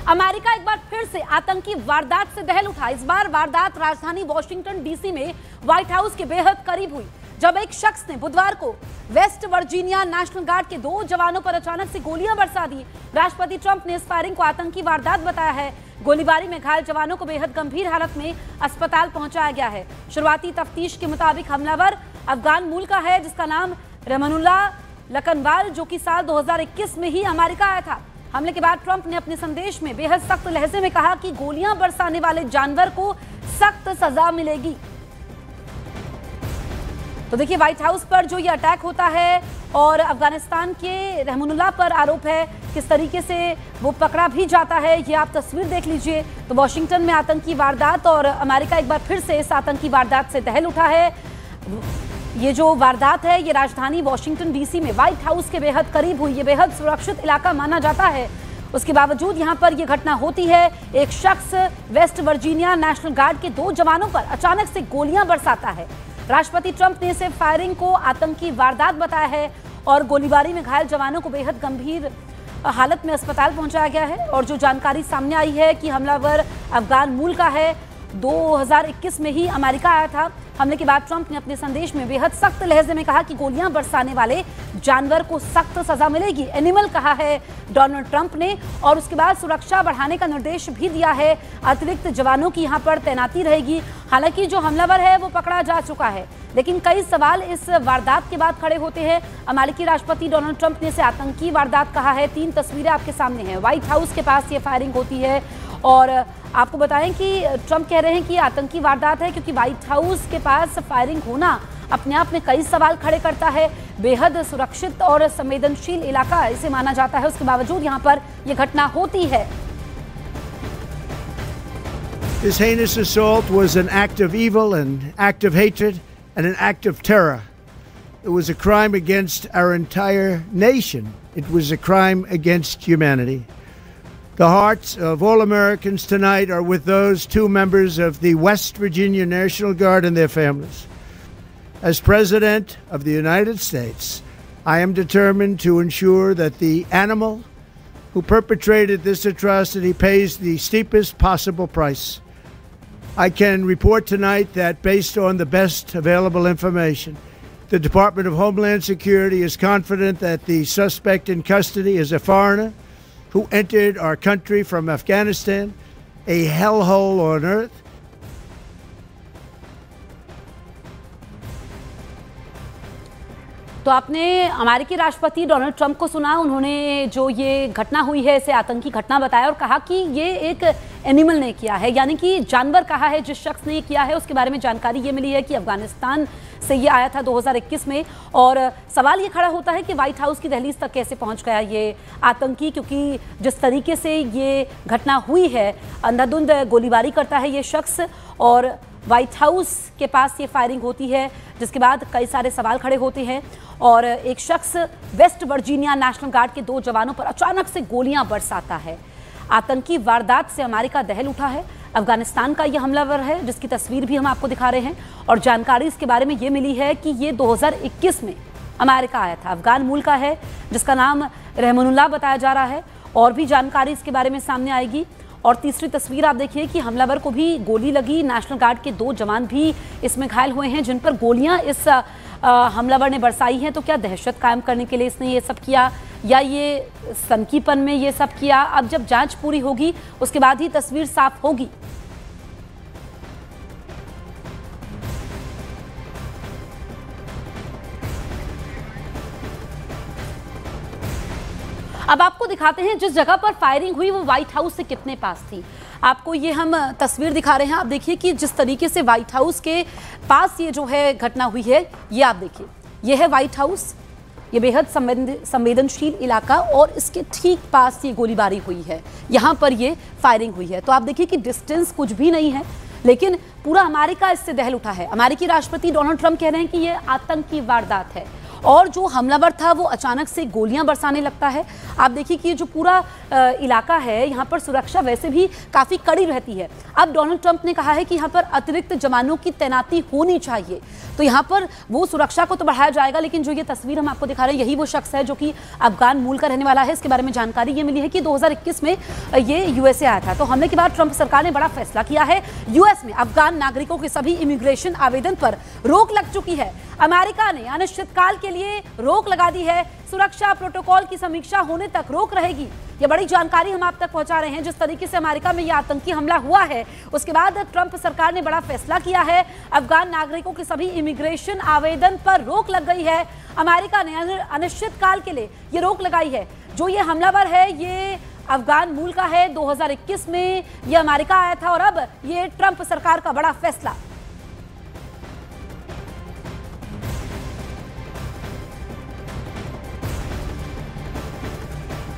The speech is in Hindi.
अमेरिका एक बार फिर से आतंकी वारदात से दहल उठा। इस बार वारदात राजधानी वॉशिंगटन डीसी में व्हाइट हाउस के बेहद करीब हुई, जब एक शख्स ने बुधवार को वेस्ट वर्जीनिया नेशनल गार्ड के 2 जवानों पर अचानक से गोलियां बरसा दी। राष्ट्रपति ट्रंप ने इस फायरिंग को आतंकी वारदात बताया है। गोलीबारी में घायल जवानों को बेहद गंभीर हालत में अस्पताल पहुंचाया गया है। शुरुआती तफ्तीश के मुताबिक हमलावर अफगान मूल का है, जिसका नाम रहमानुल्लाह लखनवाल, जो कि साल 2021 में ही अमेरिका आया था। हमले के बाद ट्रंप ने अपने संदेश में बेहद सख्त लहजे में कहा कि गोलियां बरसाने वाले जानवर को सख्त सजा मिलेगी। तो देखिए, व्हाइट हाउस पर जो ये अटैक होता है और अफगानिस्तान के रहमानुल्लाह पर आरोप है, किस तरीके से वो पकड़ा भी जाता है, ये आप तस्वीर देख लीजिए। तो वॉशिंगटन में आतंकी वारदात और अमेरिका एक बार फिर से इस आतंकी वारदात से दहल उठा है। ये जो वारदात है ये राजधानी वॉशिंगटन डीसी में व्हाइट हाउस के बेहद करीब हुई। ये बेहद सुरक्षित इलाका माना जाता है, उसके बावजूद यहाँ पर ये घटना होती है। एक शख्स वेस्ट वर्जीनिया नेशनल गार्ड के 2 जवानों पर अचानक से गोलियां बरसाता है। राष्ट्रपति ट्रंप ने इसे फायरिंग को आतंकी वारदात बताया है और गोलीबारी में घायल जवानों को बेहद गंभीर हालत में अस्पताल पहुंचाया गया है। और जो जानकारी सामने आई है कि हमलावर अफगान मूल का है, 2021 में ही अमेरिका आया था। हमले के बाद ट्रंप ने अपने संदेश में बेहद सख्त लहजे में कहा कि गोलियां बरसाने वाले जानवर को सख्त सजा मिलेगी। एनिमल कहा है डोनाल्ड ट्रंप ने, और उसके बाद सुरक्षा बढ़ाने का निर्देश भी दिया है। अतिरिक्त जवानों की यहां पर तैनाती रहेगी। हालांकि जो हमलावर है वो पकड़ा जा चुका है, लेकिन कई सवाल इस वारदात के बाद खड़े होते हैं। अमेरिकी राष्ट्रपति डोनाल्ड ट्रंप ने इसे आतंकी वारदात कहा है। 3 तस्वीरें आपके सामने हैं। व्हाइट हाउस के पास ये फायरिंग होती है और आपको बताएं कि ट्रंप कह रहे हैं कि आतंकी वारदात है, क्योंकि व्हाइट हाउस के पास फायरिंग होना अपने आप में कई सवाल खड़े करता है। बेहद सुरक्षित और संवेदनशील इलाका इसे माना जाता है, उसके बावजूद यहाँ पर यह घटना होती है। This heinous assault was an act of evil, an act of hatred, and an act of terror. It was a crime against our entire nation. It was a crime against humanity. The hearts of all Americans tonight are with those 2 members of the West Virginia National Guard and their families. As President of the United States, I am determined to ensure that the animal who perpetrated this atrocity pays the steepest possible price. I can report tonight that based on the best available information, the Department of Homeland Security is confident that the suspect in custody is a foreigner who entered our country from Afghanistan, a hellhole on earth. तो आपने अमेरिकी राष्ट्रपति डोनाल्ड ट्रंप को सुना। उन्होंने जो ये घटना हुई है इसे आतंकी घटना बताया और कहा कि ये एक एनिमल ने किया है, यानी कि जानवर कहा है जिस शख्स ने किया है। उसके बारे में जानकारी ये मिली है कि अफगानिस्तान से ये आया था 2021 में। और सवाल ये खड़ा होता है कि व्हाइट हाउस की दहलीज तक कैसे पहुंच गया ये आतंकी, क्योंकि जिस तरीके से ये घटना हुई है, अंधाधुंध गोलीबारी करता है ये शख्स और व्हाइट हाउस के पास ये फायरिंग होती है, जिसके बाद कई सारे सवाल खड़े होते हैं। और एक शख्स वेस्ट वर्जीनिया नेशनल गार्ड के 2 जवानों पर अचानक से गोलियां बरसाता है। आतंकी वारदात से अमेरिका दहल उठा है। अफगानिस्तान का यह हमलावर है, जिसकी तस्वीर भी हम आपको दिखा रहे हैं। और जानकारी इसके बारे में ये मिली है कि ये 2021 में अमेरिका आया था। अफगान मूल का है, जिसका नाम रहमानुल्लाह बताया जा रहा है। और भी जानकारी इसके बारे में सामने आएगी। और तीसरी तस्वीर आप देखिए कि हमलावर को भी गोली लगी। नेशनल गार्ड के 2 जवान भी इसमें घायल हुए हैं, जिन पर गोलियां इस हमलावर ने बरसाई हैं। तो क्या दहशत कायम करने के लिए इसने ये सब किया, या ये सनकीपन में ये सब किया? अब जब जांच पूरी होगी उसके बाद ही तस्वीर साफ होगी। अब आपको दिखाते हैं जिस जगह पर फायरिंग हुई वो व्हाइट हाउस से कितने पास थी। आपको ये हम तस्वीर दिखा रहे हैं। आप देखिए कि जिस तरीके से व्हाइट हाउस के पास ये जो है घटना हुई है, ये आप देखिए, ये है व्हाइट हाउस, ये बेहद संवेदनशील इलाका, और इसके ठीक पास ये गोलीबारी हुई है। यहाँ पर ये फायरिंग हुई है। तो आप देखिए कि डिस्टेंस कुछ भी नहीं है, लेकिन पूरा अमेरिका इससे दहल उठा है। अमेरिकी राष्ट्रपति डोनाल्ड ट्रंप कह रहे हैं कि ये आतंकी वारदात है और जो हमलावर था वो अचानक से गोलियां बरसाने लगता है। आप देखिए कि ये जो पूरा इलाका है, यहाँ पर सुरक्षा वैसे भी काफ़ी कड़ी रहती है। अब डोनाल्ड ट्रंप ने कहा है कि यहाँ पर अतिरिक्त जवानों की तैनाती होनी चाहिए, तो यहाँ पर वो सुरक्षा को तो बढ़ाया जाएगा। लेकिन जो ये तस्वीर हम आपको दिखा रहे हैं, यही वो शख्स है जो कि अफगान मूल का रहने वाला है। इसके बारे में जानकारी ये मिली है कि 2021 में ये यूएसए आया था। तो हमले के बाद ट्रंप सरकार ने बड़ा फैसला किया है। यूएस में अफगान नागरिकों के सभी इमिग्रेशन आवेदन पर रोक लग चुकी है। अमेरिका ने अनिश्चितकाल के लिए रोक लगा दी है। सुरक्षा प्रोटोकॉल की समीक्षा होने तक रोक रहेगी। ये बड़ी जानकारी हम आप तक पहुंचा रहे हैं। जिस तरीके से अमेरिका में यह आतंकी हमला हुआ है, उसके बाद ट्रंप सरकार ने बड़ा फैसला किया है। अफगान नागरिकों के सभी इमिग्रेशन आवेदन पर रोक लग गई है। अमेरिका ने अनिश्चितकाल के लिए ये रोक लगाई है। जो ये हमलावर है, ये अफगान मूल का है। 2021 में ये अमेरिका आया था और अब ये ट्रंप सरकार का बड़ा फैसला।